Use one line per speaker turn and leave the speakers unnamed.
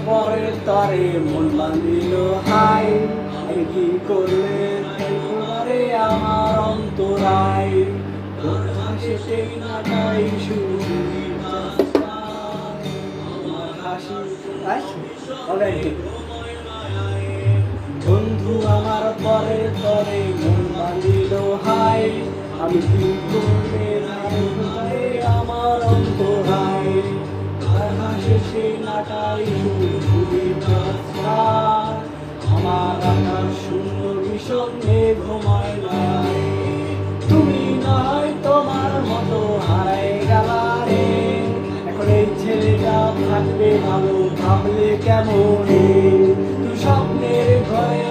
পরে তরে মন বাঁধিল হাই, কি করলে একেবারে আমার অন্তরায়, তোর হাসি সেই নাটাই শুধু আমার হাসি। অলরাইট বন্ধু আমার পরে তরে মন বাঁধিল হাই, আমি কি করলে আমার অন্তরায়, তার হাসি সেই নাটাই শুধু আমার আকাশ শূন্য বিষণ্ণে ঘুমায়।